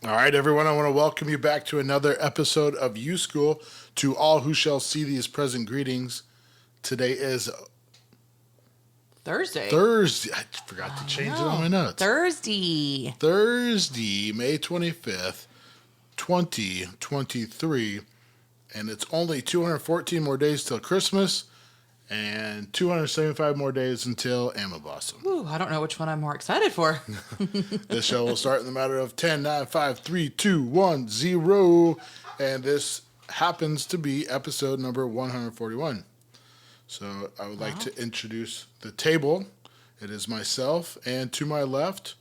All right, everyone, I want to welcome you back to another episode of YuSkool. To all who shall see these present greetings, today is Thursday. Thursday. I forgot to change it on my notes. Thursday, May 25th, 2023. And it's only 214 more days till Christmas and 275 more days until Amma Blossom. Ooh, I don't know which one I'm more excited for. This show will start in the matter of 10, 9, 5, 3, 2, 1, 0. And this happens to be episode number 141. So I would like to introduce the table. It is myself, and to my left,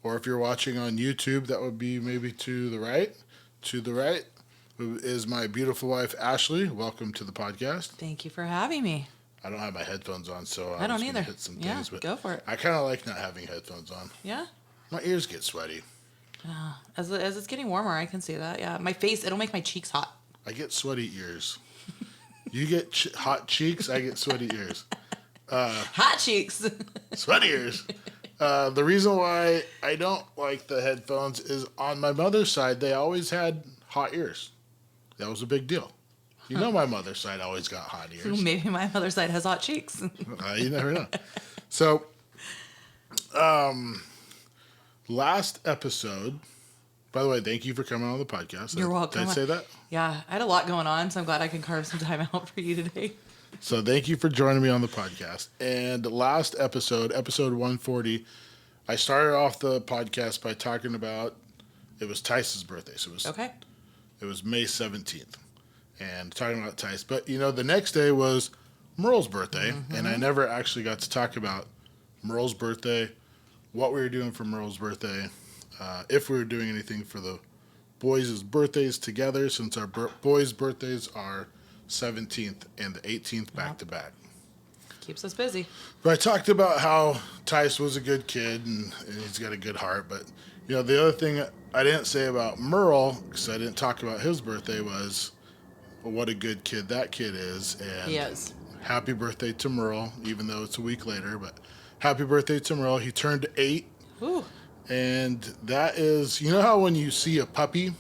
or if you're watching on YouTube, that would be maybe to the right. To the right is my beautiful wife, Ashley. Welcome to the podcast. Thank you for having me. I don't have my headphones on, so I don't was gonna either. hit some Yeah, things, but go for it. I kind of like not having headphones on. Yeah. My ears get sweaty. As it's getting warmer, I can see that. Yeah, my face, it'll make my cheeks hot. I get sweaty ears. You get hot cheeks, I get sweaty ears. Hot cheeks. Sweaty ears. The reason why I don't like the headphones is on my mother's side, they always had hot ears. That was a big deal. You know my mother's side always got hot ears. Maybe my mother's side has hot cheeks. You never know. So, last episode, by the way, thank you for coming on the podcast. You're welcome. Did I say that? Yeah, I had a lot going on, so I'm glad I can carve some time out for you today. So thank you for joining me on the podcast. And last episode 140, I started off the podcast by talking about, it was Tice's birthday. So it was May 17th. And talking about Tice. But, the next day was Merle's birthday. Mm-hmm. And I never actually got to talk about Merle's birthday, what we were doing for Merle's birthday, if we were doing anything for the boys' birthdays together, since our boys' birthdays are 17th and the 18th back to back. Keeps us busy. But I talked about how Tice was a good kid and he's got a good heart. But, the other thing I didn't say about Merle, because I didn't talk about his birthday, was what a good kid that kid is. And he is. Happy birthday to Merle, even though it's a week later. But happy birthday to Merle. He turned 8. Ooh. And that is, how when you see a puppy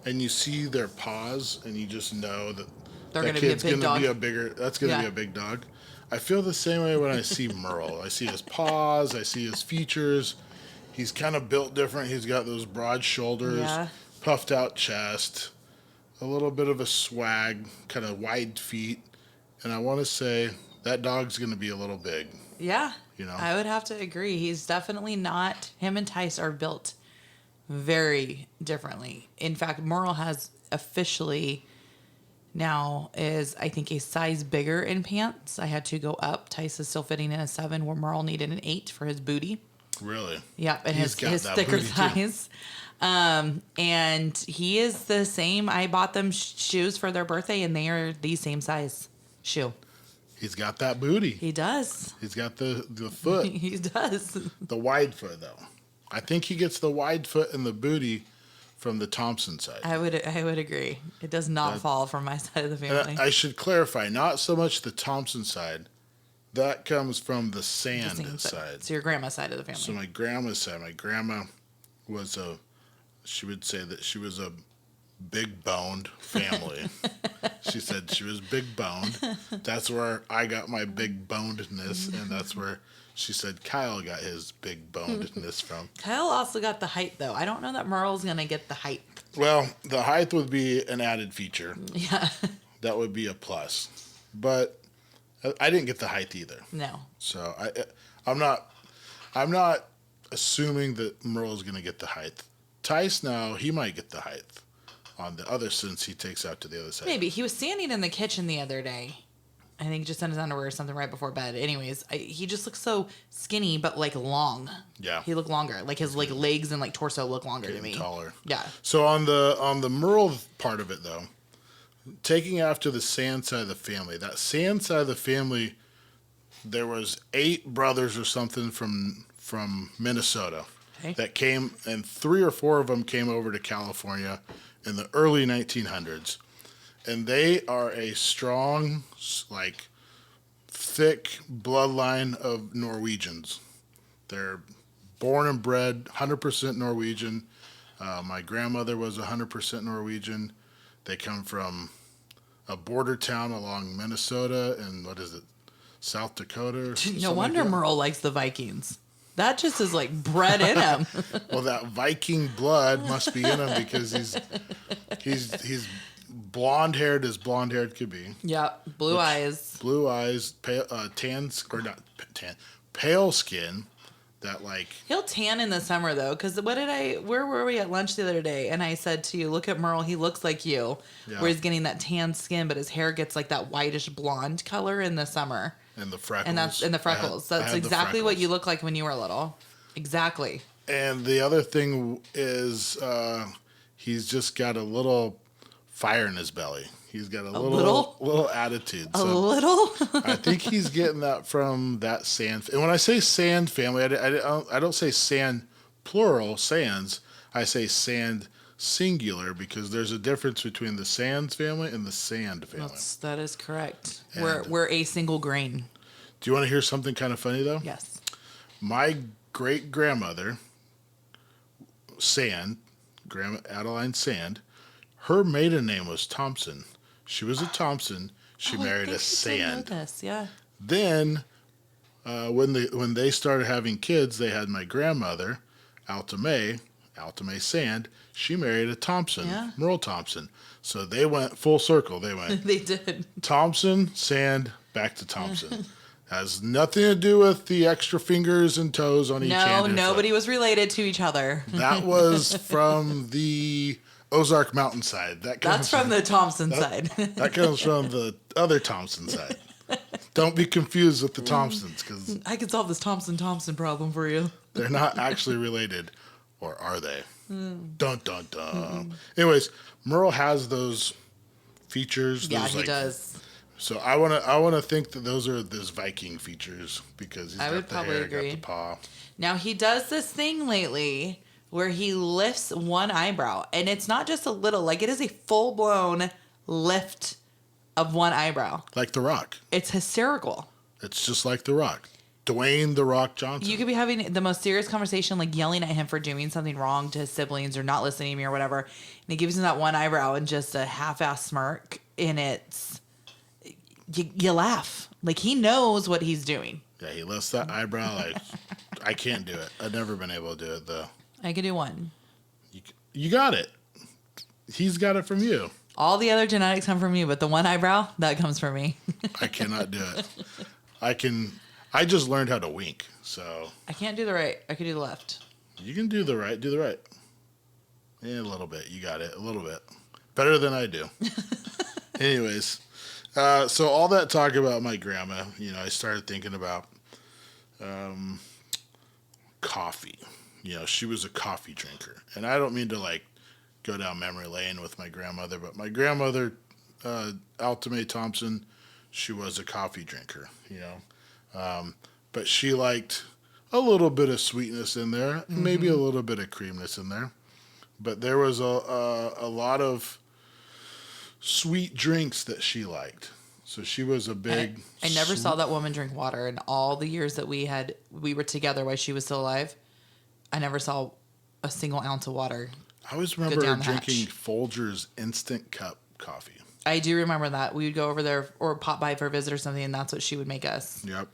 and you see their paws and you just know that they're that gonna kid's be a big going to dog. be that's going to be a big dog. I feel the same way when I see Merle. I see his paws, I see his features. He's kind of built different. He's got those broad shoulders, puffed out chest, a little bit of a swag, kind of wide feet. And I want to say that dog's going to be a little big. Yeah. I would have to agree. He's definitely not, him and Tice are built very differently. In fact, Merle has officially now is, I think, a size bigger in pants. I had to go up. Tice is still fitting in a 7 where Merle needed an 8 for his booty. Really? Yeah, and his thicker thighs. And he is the same. I bought them shoes for their birthday, and they are the same size shoe. He's got that booty. He does. He's got the foot. He does. The wide foot, though. I think he gets the wide foot and the booty from the Thompson side. I would agree. It does not fall from my side of the family. I should clarify, not so much the Thompson side. That comes from the Sand side. So your grandma's side of the family. So my grandma's side. My grandma was she would say that she was a big boned family. She said she was big boned. That's where I got my big bonedness, and that's where she said Kyle got his big bonedness from. Kyle also got the height, though. I don't know that Merle's going to get the height. Well, the height would be an added feature. Yeah. That would be a plus. But I didn't get the height either. No. So I'm not assuming that Merle's going to get the height. Tice now, he might get the height on the other since he takes out to the other side. Maybe. He was standing in the kitchen the other day. I think just in his underwear or something right before bed. Anyways, he just looks so skinny, but long. Yeah. He looked longer. His legs and torso look longer to me. Taller. Yeah. So on the Merle part of it though, taking after the Sand side of the family, that Sand side of the family, there was 8 brothers or something from Minnesota that came, and 3 or 4 of them came over to California in the early 1900s. And they are a strong, thick bloodline of Norwegians. They're born and bred, 100% Norwegian. My grandmother was 100% Norwegian. They come from a border town along Minnesota and what is it, South Dakota? No wonder like Merle likes the Vikings. That just is like bred in him. Well, that Viking blood must be in him because he's blonde haired as blonde haired could be. Yeah, blue eyes, pale, pale skin. That like he'll tan in the summer though, because where were we at lunch the other day? And I said to you, look at Merle, he looks like you, where he's getting that tan skin, but his hair gets like that whitish blonde color in the summer. And the freckles. And that's in the freckles. That's exactly what you look like when you were little. Exactly. And the other thing is he's just got a little fire in his belly. He's got a little attitude. Little? I think he's getting that from that Sand. And when I say Sand family, I don't say Sand plural, Sands. I say Sand singular because there's a difference between the Sands family and the Sand family. That is correct. We're a single grain. Do you want to hear something kind of funny, though? Yes. My great-grandmother, Sand, Grandma Adeline Sand, her maiden name was Thompson. She was a Thompson. She married a Sand. This, yeah. Then, when they started having kids, they had my grandmother, Alta May Sand. She married a Thompson, Merle Thompson. So they went full circle. They went. They did. Thompson, Sand, back to Thompson. Has nothing to do with the extra fingers and toes on each hand. No, nobody was related to each other. That was from the Ozark mountainside. That's from the Thompson side. That comes from the other Thompson side. Don't be confused with the Thompsons, because I can solve this Thompson problem for you. They're not actually related, or are they? Dun dun dun. Anyways, Merle has those features. Yeah, he does. So I want to think that those are those Viking features because he's got the hair, got the paw. Now he does this thing lately where he lifts one eyebrow, and it's not just a little, like it is a full-blown lift of one eyebrow. Like The Rock. It's hysterical. It's just like The Rock. Dwayne The Rock Johnson. You could be having the most serious conversation, like yelling at him for doing something wrong to his siblings or not listening to me or whatever, and he gives him that one eyebrow and just a half-ass smirk, and it's... You laugh. Like, he knows what he's doing. Yeah, he lifts that eyebrow like, I can't do it. I've never been able to do it, though. I could do one. You got it. He's got it from you. All the other genetics come from you, but the one eyebrow, that comes from me. I cannot do it. I just learned how to wink, so. I can't do the right. I can do the left. You can do the right. Do the right. Yeah, a little bit. You got it. A little bit. Better than I do. Anyways. So all that talk about my grandma, I started thinking about coffee. She was a coffee drinker. And I don't mean to, like, go down memory lane with my grandmother, but my grandmother, Alta May Thompson, she was a coffee drinker, but she liked a little bit of sweetness in there, maybe a little bit of creaminess in there. But there was a lot of sweet drinks that she liked. So she was a big... I never saw that woman drink water in all the years that we were together while she was still alive. I never saw a single ounce of water. I always remember her drinking Folgers Instant Cup coffee. I do remember that. We would go over there or pop by for a visit or something, and that's what she would make us. Yep.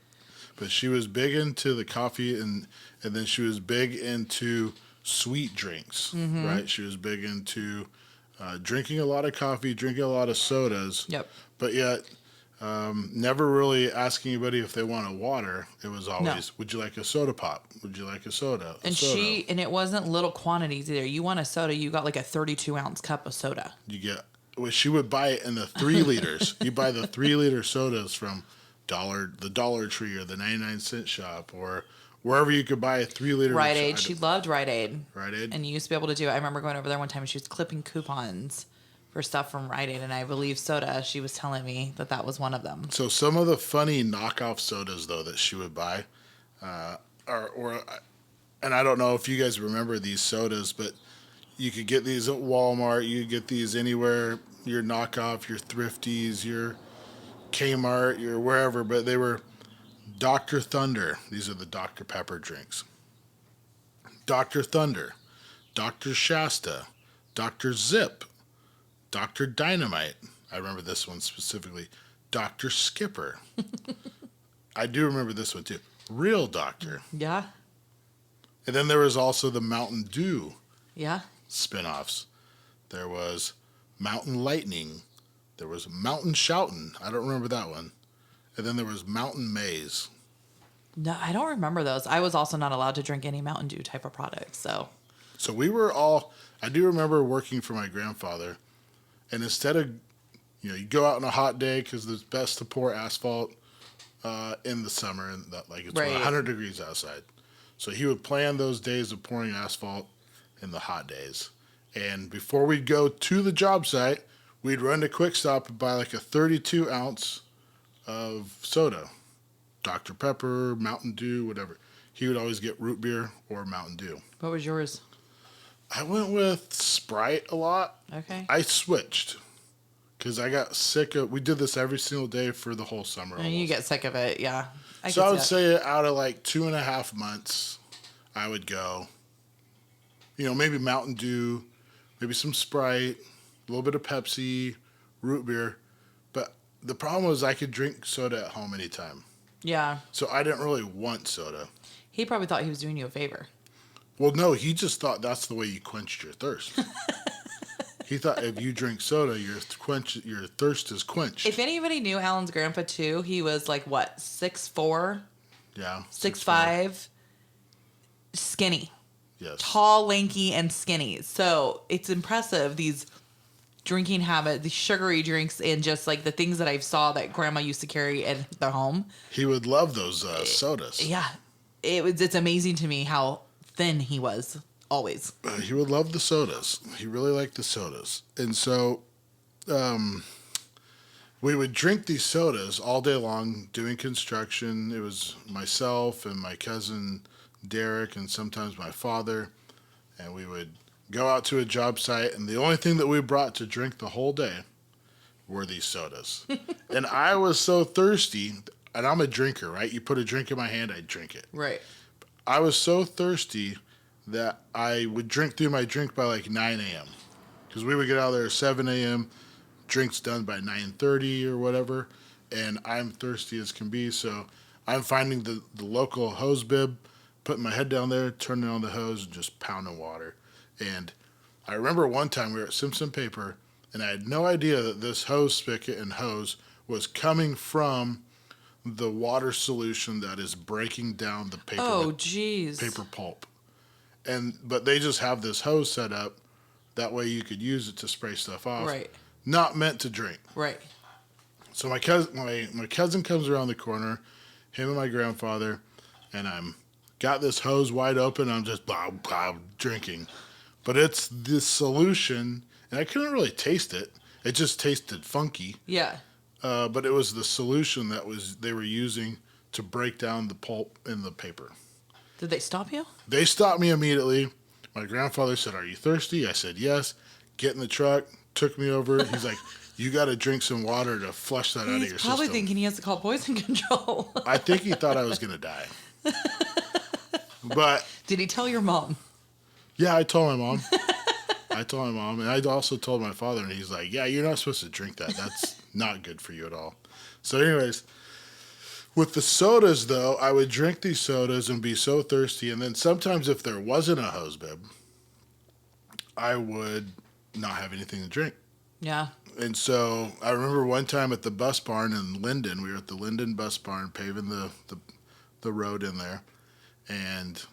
But she was big into the coffee, and then she was big into sweet drinks, right? She was big into... drinking a lot of coffee, drinking a lot of sodas. Yep. But yet, never really asking anybody if they wanted water. It was always, would you like a soda pop? Would you like a soda? And it wasn't little quantities either. You want a soda, you got like a 32-ounce cup of soda. She would buy it in the 3 liters. You buy the 3-liter sodas from the Dollar Tree or the 99-cent shop or wherever you could buy a 3-liter. Rite Aid. She loved Rite Aid. Rite Aid. And you used to be able to do it. I remember going over there one time and she was clipping coupons for stuff from Rite Aid. And I believe soda, she was telling me that was one of them. So some of the funny knockoff sodas, though, that she would buy, and I don't know if you guys remember these sodas, but you could get these at Walmart. You could get these anywhere, your knockoff, your Thrifties, your Kmart, your wherever. But they were... Dr. Thunder. These are the Dr. Pepper drinks. Dr. Thunder. Dr. Shasta, Dr. Zip, Dr. Dynamite. I remember this one specifically. Dr. Skipper. I do remember this one too. Real Doctor. Yeah. And then there was also the Mountain Dew. Yeah. Spinoffs. There was Mountain Lightning. There was Mountain Shoutin'. I don't remember that one. And then there was Mountain Maze. No, I don't remember those. I was also not allowed to drink any Mountain Dew type of product, so we were all, I do remember working for my grandfather, and instead of, you go out on a hot day because it's best to pour asphalt in the summer, and it's 100 degrees outside. So he would plan those days of pouring asphalt in the hot days. And before we'd go to the job site, we'd run to Quick Stop and buy a 32 ounce of soda. Dr. Pepper, Mountain Dew, whatever. He would always get root beer or Mountain Dew. What was yours? I went with Sprite a lot. Okay. I switched because I got sick of. We did this every single day for the whole summer. And you get sick of it, yeah. I would say out of 2.5 months, I would go. Maybe Mountain Dew, maybe some Sprite, a little bit of Pepsi, root beer. But the problem was I could drink soda at home anytime. Yeah. So I didn't really want soda. He probably thought he was doing you a favor. Well, no, he just thought that's the way you quenched your thirst. He thought if you drink soda, your thirst is quenched. If anybody knew Alan's grandpa too, he was 6'4"? Yeah. 6'5", skinny. Yes. Tall, lanky, and skinny. So it's impressive, these drinking habits, these sugary drinks, and just the things that I saw that grandma used to carry at the home. He would love those sodas. Yeah. It's amazing to me how thin he was always. He would love the sodas. He really liked the sodas. And so we would drink these sodas all day long doing construction. It was myself and my cousin Derek and sometimes my father. And we would go out to a job site, and the only thing that we brought to drink the whole day were these sodas. And I was so thirsty, and I'm a drinker, right? You put a drink in my hand, I drink it. Right. I was so thirsty that I would drink through my drink by 9 a.m. Because we would get out there at 7 a.m., drinks done by 9:30 or whatever, and I'm thirsty as can be, so I'm finding the local hose bib, putting my head down there, turning on the hose, and just pounding water. And I remember one time we were at Simpson Paper, and I had no idea that this hose spigot and hose was coming from the water solution that is breaking down the paper. Oh, jeez. Paper pulp. But they just have this hose set up. That way you could use it to spray stuff off. Right. Not meant to drink. Right. So my cousin comes around the corner, him and my grandfather, and I'm got this hose wide open. I'm just drinking. But it's this solution, and I couldn't really taste it. It just tasted funky. Yeah. But it was the solution they were using to break down the pulp in the paper. Did they stop you? They stopped me immediately. My grandfather said, "Are you thirsty?" I said, "Yes." Get in the truck, took me over. He's like, "You got to drink some water to flush that out of your system." He's probably thinking he has to call poison control. I think he thought I was going to die. But did he tell your mom? Yeah, I told my mom. And I also told my father, and he's like, "Yeah, you're not supposed to drink that. That's not good for you at all." So anyways, with the sodas, though, I would drink these sodas and be so thirsty. And then sometimes if there wasn't a hose bib, I would not have anything to drink. Yeah. And so I remember one time at the bus barn in Linden, we were at the Linden bus barn paving the road in there. And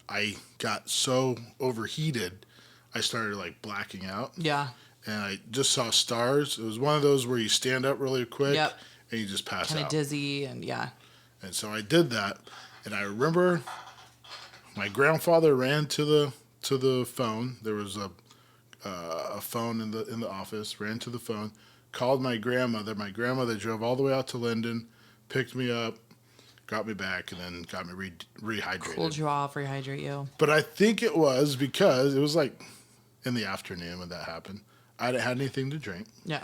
I got so overheated, I started blacking out. Yeah. And I just saw stars. It was one of those where you stand up really quick. Yep. And you just pass out. Kind of dizzy and yeah. And so I did that, and I remember my grandfather ran to the phone. There was a phone in the office. Ran to the phone, called my grandmother. My grandmother drove all the way out to Linden, picked me up, got me back, and then got me rehydrated. Cooled you off, rehydrate you. But I think it was because it was in the afternoon when that happened. I didn't have anything to drink. Yeah.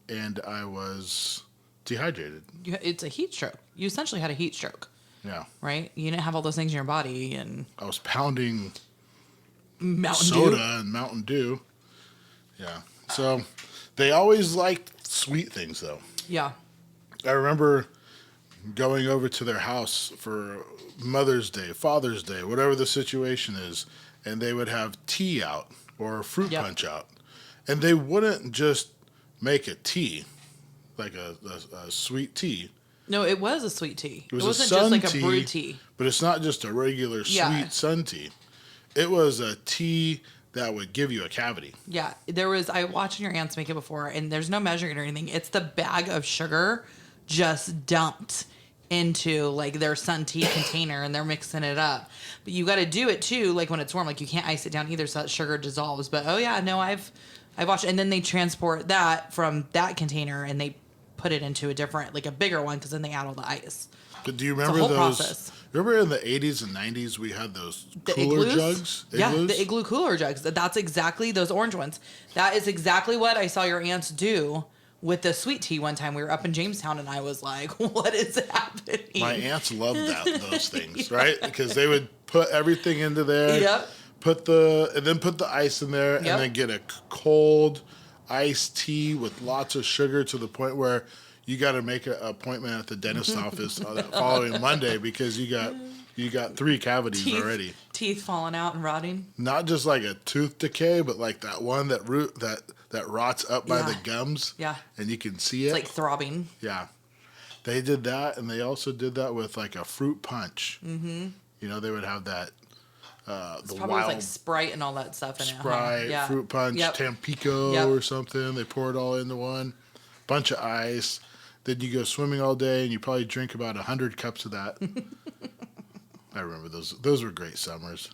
And I was dehydrated. It's a heat stroke. You essentially had a heat stroke. Yeah. Right? You didn't have all those things in your body, and I was pounding soda and Mountain Dew. Yeah. So they always liked sweet things, though. Yeah. I remember going over to their house for Mother's Day, Father's Day, whatever the situation is, and they would have tea out or fruit punch out. And they wouldn't just make a tea, like a sweet tea. No, it was a sweet tea. It wasn't just like a brewed tea. But it's not just a regular sweet sun tea. It was a tea that would give you a cavity. Yeah. I watched your aunts make it before, and there's no measuring or anything. It's the bag of sugar just dumped into like their sun tea container, and they're mixing it up. But you got to do it too, like when it's warm. Like you can't ice it down either, so that sugar dissolves. But I've watched, and then they transport that from that container and they put it into a different, like a bigger one, because then they add all the ice. But do you remember those? Process. Remember in the 80s and 90s we had those cooler jugs? Igloos? Yeah, the igloo cooler jugs. That's exactly those orange ones. That is exactly what I saw your aunts do with the sweet tea one time. We were up in Jamestown, and I was like, what is happening? My aunts loved those things, right? Because they would put everything into there. Yep. Put the ice in there, and then get a cold iced tea with lots of sugar to the point where you got to make an appointment at the dentist's office that following Monday because you got 3 cavities already. Teeth falling out and rotting. Not just like a tooth decay, but like that one that rots up by the gums. Yeah. And you can see it. It's like throbbing. Yeah. They did that, and they also did that with like a fruit punch. Mm-hmm. You know, they would have that. It's probably with like Sprite and all that stuff in Sprite, it. Huh? fruit punch, Tampico or something. They pour it all into one. Bunch of ice. Then you go swimming all day, and you probably drink about 100 cups of that. I remember those. Those were great summers.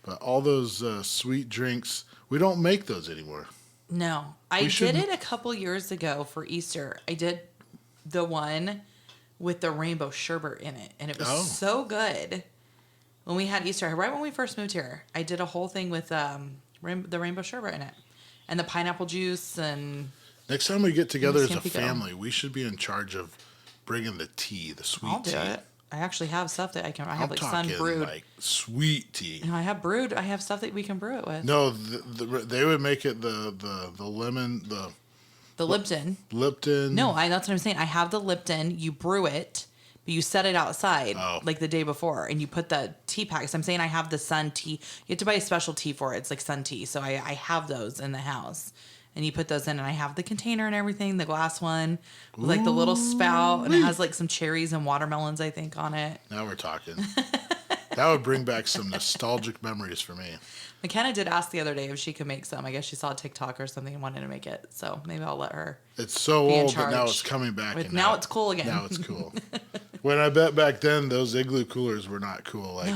But all those sweet drinks, we don't make those anymore. No. I did it a couple years ago for Easter. I did the one with the rainbow sherbet in it, and it was so good. When we had Easter, right when we first moved here, I did a whole thing with the rainbow sherbet in it, and the pineapple juice. And next time we get together as a family, we should be in charge of bringing the tea, the sweet tea. I'll do it. I actually have stuff that I can. I have like sun brewed, like sweet tea. No, I have brewed. I have stuff that we can brew it with. No, they would make it the lemon the Lipton. Lipton. No, that's what I'm saying. I have the Lipton. You brew it. You set it outside like the day before, and you put the tea packs. I'm saying I have the sun tea. You have to buy a special tea for it. It's like sun tea. So I have those in the house, and you put those in, and I have the container and everything, the glass one with like the little spout, and it has like some cherries and watermelons, I think, on it. Now we're talking. That would bring back some nostalgic memories for me. McKenna did ask the other day if she could make some. I guess she saw a TikTok or something and wanted to make it. So maybe I'll let her. It's so old, but now it's coming back. And now it's cool again. Now it's cool. When I bet back then, those igloo coolers were not cool. Like,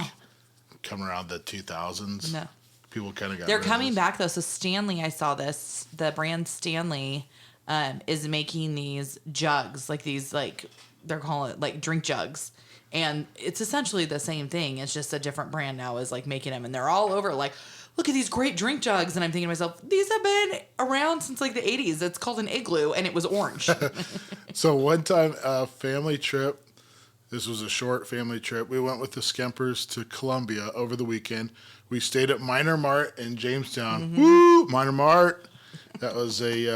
coming around the 2000s. No. People kind of got They're coming back, though. So Stanley, I saw this. The brand Stanley is making these jugs. Like these, like, they're calling it, like, drink jugs. And it's essentially the same thing. It's just a different brand now is, like, making them. And they're all over, like, look at these great drink jugs. And I'm thinking to myself, these have been around since, like, the 80s. It's called an Igloo, and it was orange. So one time, a family trip. This was a short family trip. We went with the Skempers to Columbia over the weekend. We stayed at Minor Mart in Jamestown. Mm-hmm. Woo! Minor Mart. That was it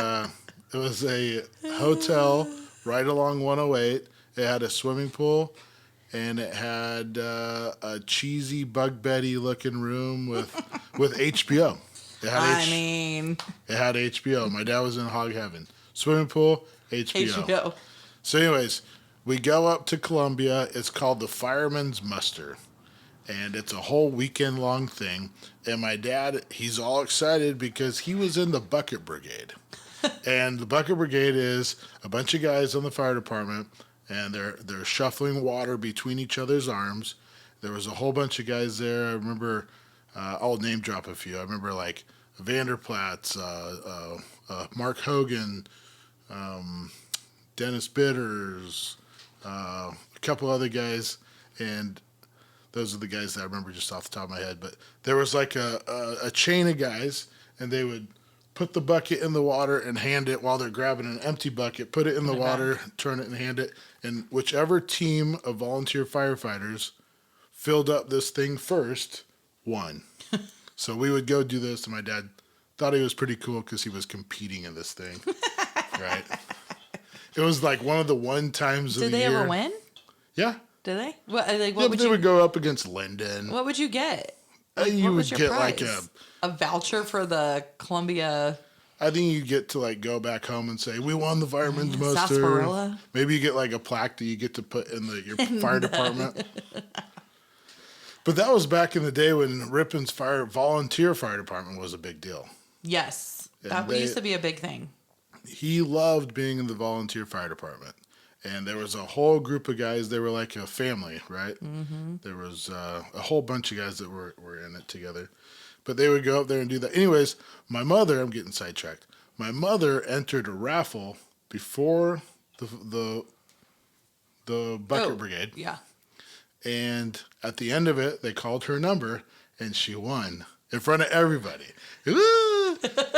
was a hotel right along 108. It had a swimming pool, and it had a cheesy Bug Betty looking room with HBO. It had HBO. My dad was in hog heaven. Swimming pool, HBO. So anyways, we go up to Columbia. It's called the Fireman's Muster. And it's a whole weekend long thing. And my dad, he's all excited because he was in the Bucket Brigade. And the Bucket Brigade is a bunch of guys on the fire department, and they're shuffling water between each other's arms. There was a whole bunch of guys there. I remember, I'll name drop a few. I remember like Vanderplatz, Mark Hogan, Dennis Bitters, a couple other guys, and those are the guys that I remember just off the top of my head. But there was like a chain of guys, and they would put the bucket in the water and hand it while they're grabbing an empty bucket, put it in the water, turn it and hand it. And whichever team of volunteer firefighters filled up this thing first won. So we would go do this, and my dad thought he was pretty cool because he was competing in this thing, right? It was like one of the times of the year. Did they ever win? Yeah. Did they? What They would go up against Linden. What would you get? You would get prize? Like a voucher for the Columbia. I think you get to like go back home and say, we won the Fireman's Muster. Sarsaparilla. Maybe you get like a plaque that you get to put in your fire department. But that was back in the day when Rippon's volunteer fire department was a big deal. Yes. That used to be a big thing. He loved being in the volunteer fire department. And there was a whole group of guys. They were like a family, right? Mm-hmm. There was a whole bunch of guys that were in it together. But they would go up there and do that. Anyways, my mother, I'm getting sidetracked. My mother entered a raffle before the bucket brigade. Yeah. And at the end of it, they called her number, and she won in front of everybody.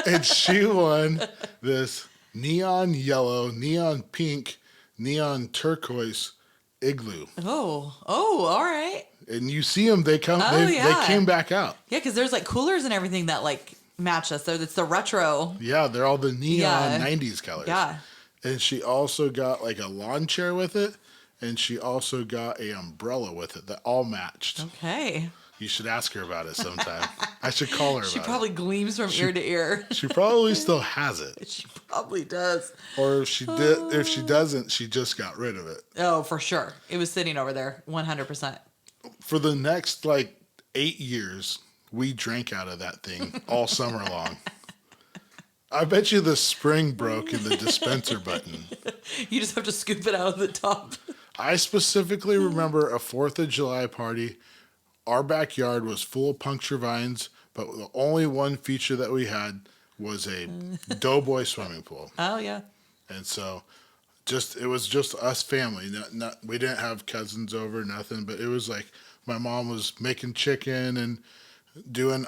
And she won this neon yellow, neon pink, neon turquoise igloo. Oh, all right. And you see them, they came back out. Yeah, because there's like coolers and everything that like match us. So it's the retro. Yeah, they're all the neon 90s colors. Yeah. And she also got like a lawn chair with it. And she also got an umbrella with it that all matched. Okay. You should ask her about it sometime. I should call her about it. She probably gleams from ear to ear. She probably still has it. She probably does. Or if she doesn't, she just got rid of it. Oh, for sure. It was sitting over there 100%. For the next 8 years, we drank out of that thing all summer long. I bet you the spring broke in the dispenser button. You just have to scoop it out of the top. I specifically remember a 4th of July party. Our backyard was full of puncture vines, but the only one feature that we was a doughboy swimming pool. Oh, yeah. And so it was just us family. We didn't have cousins over, nothing, but it was like my mom was making chicken and doing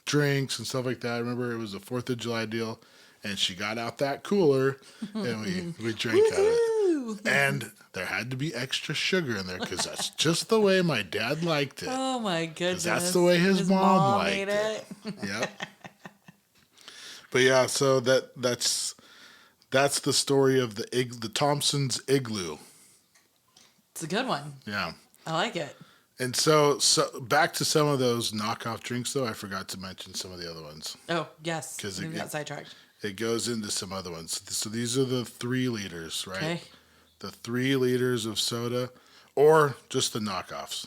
drinks and stuff like that. I remember it was a 4th of July deal, and she got out that cooler, and we drank out of it. And there had to be extra sugar in there because that's just the way my dad liked it. Oh, my goodness. That's the way his mom liked it. Yep. But yeah, so that's the story of the Thompson's igloo. It's a good one. Yeah. I like it. And so back to some of those knockoff drinks, though. I forgot to mention some of the other ones. Oh, yes. Because we got sidetracked. It goes into some other ones. So these are the 3 liters, right? Okay. The 3 liters of soda, or just the knockoffs.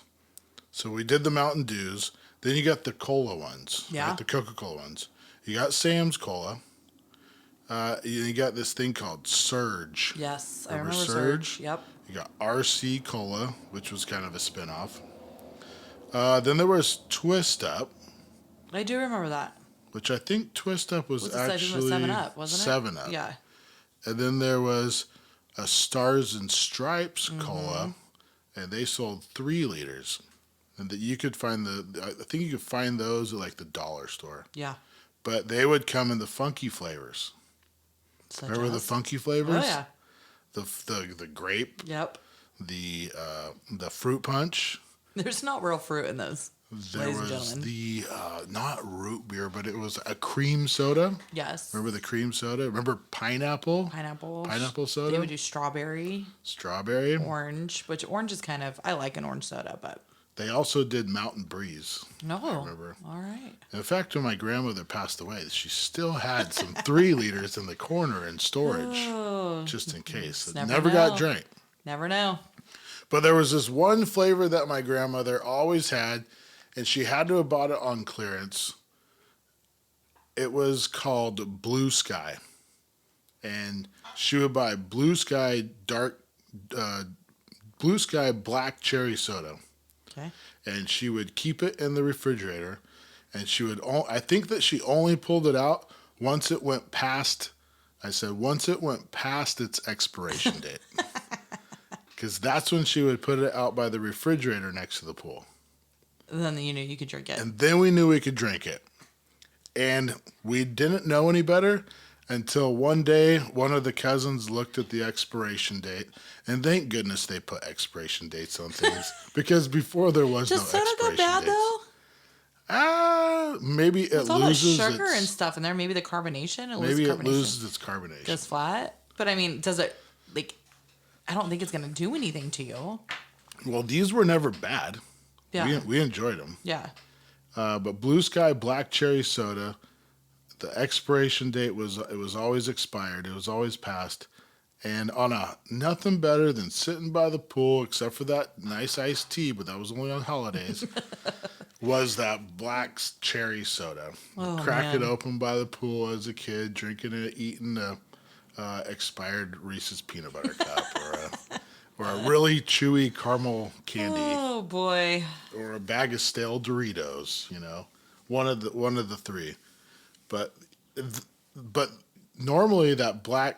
So we did the Mountain Dews. Then you got the cola ones. Yeah. Right? The Coca-Cola ones. You got Sam's Cola. You got this thing called Surge. Yes, I remember Surge. Yep. You got RC Cola, which was kind of a spinoff. Then there was Twist Up. I do remember that. Which I think Twist Up was actually 7-Up, wasn't it? 7-Up. Yeah. And then there was a Stars and Stripes Cola, and they sold 3 liters. And that you could find I think you could find those at the dollar store. Yeah. But they would come in the funky flavors. Remember the funky flavors? Oh yeah. The grape. Yep. The fruit punch. There's not real fruit in those. There was the not root beer, but it was a cream soda. Yes. Remember the cream soda? Remember pineapple? Pineapple soda. They would do strawberry. Orange, which orange is I like an orange soda, but. They also did Mountain Breeze. No. I remember. All right. In fact, when my grandmother passed away, she still had some 3 liters in the corner in storage, just in case. It never got drank. Never know. But there was this one flavor that my grandmother always had, and she had to have bought it on clearance. It was called Blue Sky. And she would buy Blue Sky black cherry soda. Okay. And she would keep it in the refrigerator, and I think that she only pulled it out once it went past its expiration date. Because that's when she would put it out by the refrigerator next to the pool. And then you knew you could drink it. And then we knew we could drink it. And we didn't know any better until one day one of the cousins looked at the expiration date. And thank goodness they put expiration dates on things. Because before there was no expiration dates. Does soda go bad, though? Maybe it all loses that sugar and stuff in there. Maybe the carbonation. Maybe it loses its carbonation. Goes flat. But I mean, does it like? I don't think it's gonna do anything to you. Well, these were never bad. Yeah, we enjoyed them. Yeah. But Blue Sky Black Cherry Soda, the expiration date was always expired. It was always past. And on nothing better than sitting by the pool, except for that nice iced tea, but that was only on holidays, was that black cherry soda. Crack it open by the pool as a kid, drinking it, eating a expired Reese's peanut butter cup, or a really chewy caramel candy. Oh boy! Or a bag of stale Doritos. One of the three. But normally that black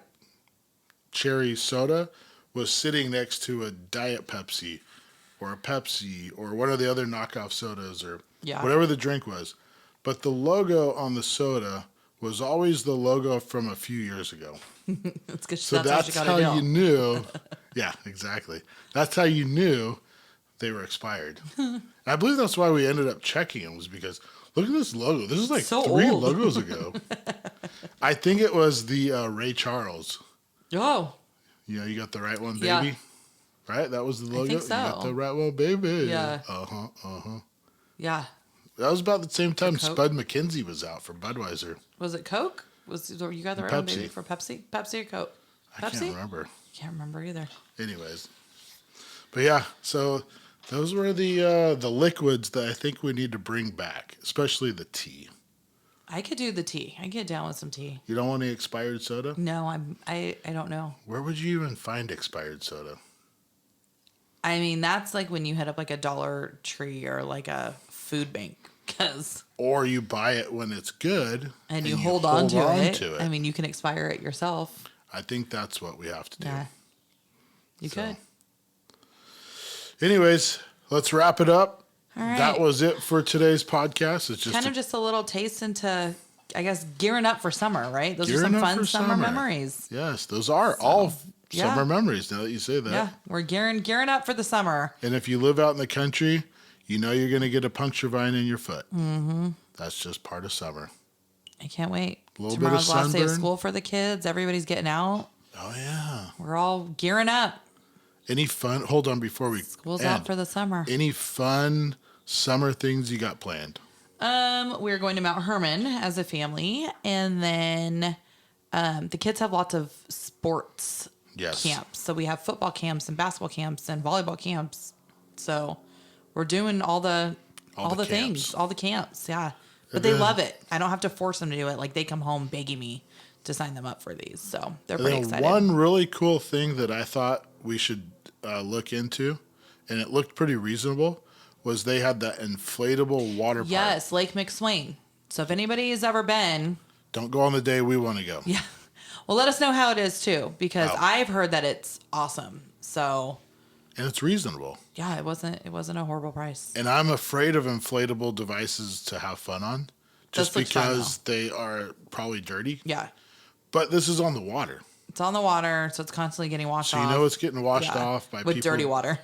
cherry soda was sitting next to a Diet Pepsi or a Pepsi or one of the other knockoff sodas or whatever the drink was. But the logo on the soda was always the logo from a few years ago. That's how you knew. Yeah, exactly. That's how you knew they were expired. And I believe that's why we ended up checking them, was because look at this logo. This is like so 3 old. Logos ago. I think it was the Ray Charles. Oh. You got the right one, baby? Yeah. Right? That was the logo? I think so. You got the right one, baby. Yeah. Uh-huh. Yeah. That was about the same time Spud McKenzie was out for Budweiser. Was it Coke? You got the right one, baby, for Pepsi? Pepsi or Coke? Pepsi? I can't remember. Can't remember either. Anyways. But yeah, so those were the liquids that I think we need to bring back, especially the tea. I could do the tea. I get down with some tea. You don't want any expired soda? No, I don't know. Where would you even find expired soda? I mean, that's like when you hit up like a Dollar Tree or like a food bank, or you buy it when it's good and you hold on to it. I mean, you can expire it yourself. I think that's what we have to do. Yeah, you could. Anyways, let's wrap it up. All right. That was it for today's podcast. It's just just a little taste into, I guess, gearing up for summer, right? Those are some fun summer memories. Yes, those are all summer memories, now that you say that. Yeah, we're gearing up for the summer. And if you live out in the country, you know you're going to get a puncture vine in your foot. Mm-hmm. That's just part of summer. I can't wait. Tomorrow's last day of school for the kids. Everybody's getting out. Oh, yeah. We're all gearing up. Any fun? Hold on before we School's out for the summer. Any fun summer things you got planned? We're going to Mount Herman as a family, and then the kids have lots of sports camps. So we have football camps and basketball camps and volleyball camps. So we're doing all the things, all the camps. Yeah, but they love it. I don't have to force them to do it. Like they come home begging me to sign them up for these. So they're pretty excited. One really cool thing that I thought we should look into, and it looked pretty reasonable, was they had that inflatable water park. Yes, Lake McSwain. So if anybody has ever been... Don't go on the day we want to go. Yeah. Well, let us know how it is, too, because I've heard that it's awesome. So... And it's reasonable. Yeah, it wasn't a horrible price. And I'm afraid of inflatable devices to have fun on, just because they are probably dirty. Yeah. But this is on the water. It's on the water, so it's constantly getting washed off. So you know it's getting washed off by people. With dirty water.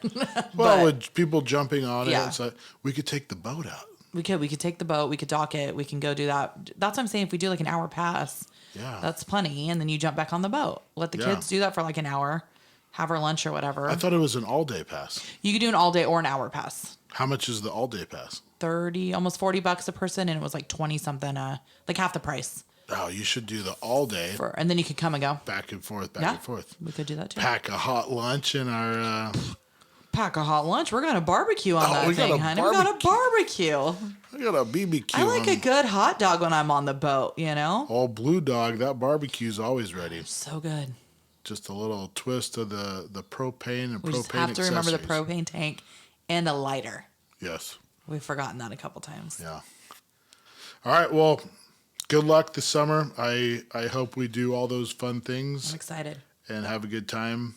Well, with people jumping on it. It's like, we could take the boat out. We could take the boat. We could dock it. We can go do that. That's what I'm saying. If we do like an hour pass, that's plenty. And then you jump back on the boat. Let the kids do that for like an hour. Have our lunch or whatever. I thought it was an all-day pass. You could do an all-day or an hour pass. How much is the all-day pass? Almost $40 a person, and it was like 20-something, like half the price. Oh, you should do the all-day. And then you could come and go. Back and forth, back and forth. We could do that too. Pack a hot lunch in our... Pack a hot lunch? We're going to barbecue on that thing, honey. We got a barbecue. I got a BBQ. I like a good hot dog when I'm on the boat, you know? Old Blue Dog, that barbecue's always ready. So good. Just a little twist of the propane and we propane just have to remember the propane tank and a lighter. Yes. We've forgotten that a couple times. Yeah. All right. Well, good luck this summer. I hope we do all those fun things. I'm excited. And have a good time.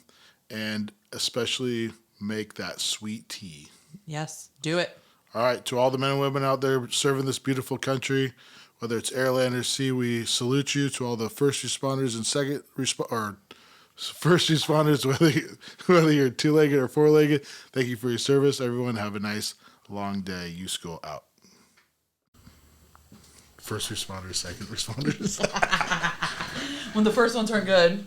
And especially make that sweet tea. Yes. Do it. All right. To all the men and women out there serving this beautiful country, whether it's air, land, or sea, we salute you. To all the first responders and first responders, whether you're two-legged or four-legged, thank you for your service. Everyone have a nice long day. YuSkool out. First responders, second responders. When the first ones aren't good.